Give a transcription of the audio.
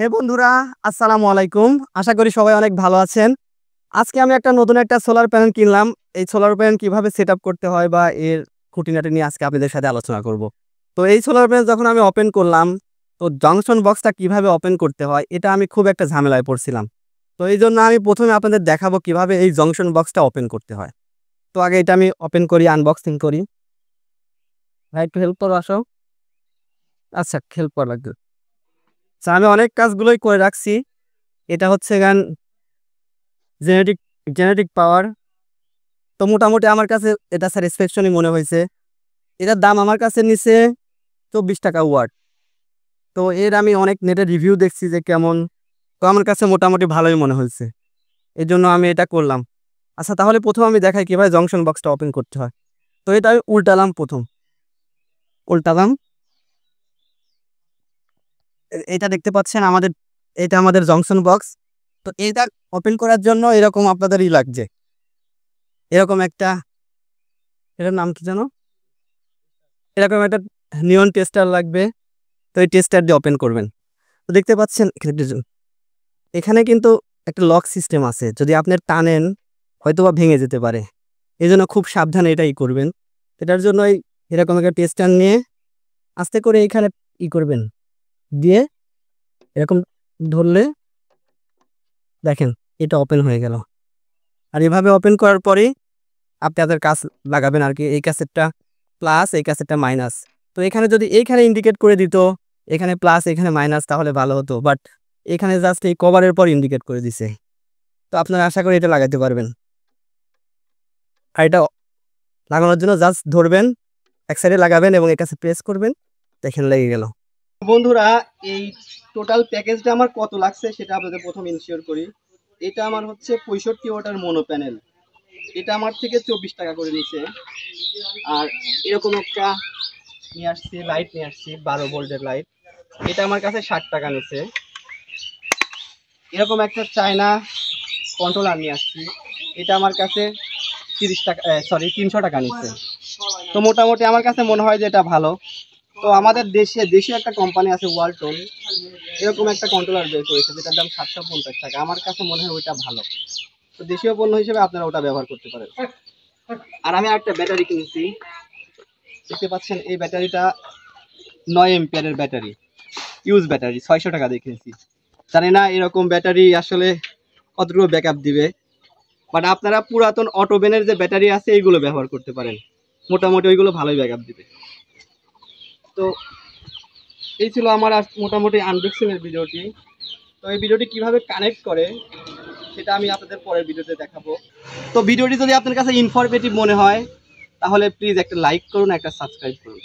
হে বন্ধুরা, আসসালামু আলাইকুম। আশা করি সবাই অনেক ভালো আছেন। আজকে আমি নতুন একটা সোলার প্যানেল কিনলাম। এই সোলার প্যানেল কিভাবে সেটআপ করতে হয় বা এর খুঁটিনাটি নিয়ে আজকে আপনাদের সাথে আলোচনা করব। তো এই সোলার প্যানেল যখন আমি ওপেন করলাম, তো জংশন বক্সটা কিভাবে ওপেন করতে হয় এটা আমি খুব একটা ঝামেলায় পড়ছিলাম। তো এইজন্য আমি প্রথমে আপনাদের দেখাবো কিভাবে এই জংশন বক্সটা ওপেন করতে হয়। তো আগে এটা আমি ওপেন করি, আনবক্সিং করি। ভাই একটু হেল্প করো, আসো। আচ্ছা, হেল্প করা লাগবে। আচ্ছা, আমি অনেক কাজগুলোই করে রাখছি। এটা হচ্ছে জেনেটিক জেনেটিক পাওয়ার। তো মোটামুটি আমার কাছে এটা স্যাটিসফ্যাকশনই মনে হয়েছে। এটার দাম আমার কাছে নিছে 24 টাকা ওয়াট। তো এর আমি অনেক নেটে রিভিউ দেখছি যে কেমন। তো আমার কাছে মোটামুটি ভালোই মনে হয়েছে, এই জন্য আমি এটা করলাম। আচ্ছা, তাহলে প্রথম আমি দেখাই কিভাবে জংশন বক্সটা ওপেন করতে হয়। তো এটা আমি উল্টালাম, প্রথম উল্টালাম। এটা দেখতে পাচ্ছেন এটা আমাদের জংশন বক্স। তো এটা ওপেন করার জন্য এরকম আপনাদেরই লাগছে, এরকম একটা, এটার নাম কি জানো, এরকম একটা নিয়ন টেস্টার লাগবে। তো এই টেস্টার দিয়ে ওপেন করবেন। তো দেখতে পাচ্ছেন এখানে কিন্তু একটা লক সিস্টেম আছে, যদি আপনি টানেন হয়তো বা ভেঙে যেতে পারে। এই জন্য খুব সাবধানে এটাই করবেন। এটার জন্য এরকম একটা টেস্টার নিয়ে আস্তে করে এখানে করবেন, দিয়ে এরকম ধরলে দেখেন এটা ওপেন হয়ে গেল। আর এভাবে ওপেন করার পরেই আপনাদের কাজ লাগাবেন আর কি। এই ক্যাসেটটা প্লাস, এই ক্যাসেটটা মাইনাস। তো এখানে যদি এইখানে ইন্ডিকেট করে দিত, এখানে প্লাস এখানে মাইনাস, তাহলে ভালো হতো। বাট এখানে জাস্ট এই কভারের পর ইন্ডিকেট করে দিছে। তো আপনারা আশা করি এটা লাগাতে পারবেন। আর এটা লাগানোর জন্য জাস্ট ধরবেন, এক সাইডে লাগাবেন এবং এর কাছে প্রেস করবেন, দেখেন লেগে গেল। বন্ধুরা, এই টোটাল প্যাকেজটা আমার কত লাগছে সেটা আপনাদের প্রথম ইনশিওর করি। এটা আমার হচ্ছে 65 ওয়াটের মোনো প্যানেল। এটা আমার থেকে 24 টাকা করে নিচ্ছে। আর এরকম একটা নিয়ে আসছি, লাইট নিয়ে আসছি, 12 ভোল্টের লাইট। এটা আমার কাছে 60 টাকা নিচ্ছে। এরকম একটা চায়না কন্ট্রোলার নিয়ে আসছি, এটা আমার কাছে 300 টাকা নিচ্ছে। তো মোটামুটি আমার কাছে মনে হয় যে এটা ভালো। তো আমাদের দেশে একটা কোম্পানি আছে ওয়ালটন, এরকম একটা কন্ট্রোলার বের করেছে যেটার দাম 750 টাকা। আমার কাছে মনে হয় ওইটা ভালো। তো দেশীয় পণ্য হিসেবে আপনারা ওটা ব্যবহার করতে পারেন। আর আমি একটা ব্যাটারি কিনেছি, দেখতে পাচ্ছেন এই ব্যাটারিটা 9 এম্পিয়ারের ব্যাটারি, ইউজ ব্যাটারি, 600 টাকা দিয়ে কিনেছি। জানি না এরকম ব্যাটারি আসলে কতটুকু ব্যাকআপ দিবে, বাট আপনারা পুরাতন অটোবেনের যে ব্যাটারি আছে এইগুলো ব্যবহার করতে পারেন, মোটামুটি ওইগুলো ভালোই ব্যাকআপ দিবে। তো এই ছিল আমার মোটামুটি আনবক্সিং এর ভিডিওটি। তো এই ভিডিওটি কিভাবে কানেক্ট করে সেটা আমি আপনাদের পরের ভিডিওতে দেখাবো। তো ভিডিওটি যদি আপনার কাছে ইনফরমেটিভ মনে হয় তাহলে প্লিজ একটা লাইক করুন, একটা সাবস্ক্রাইব করুন।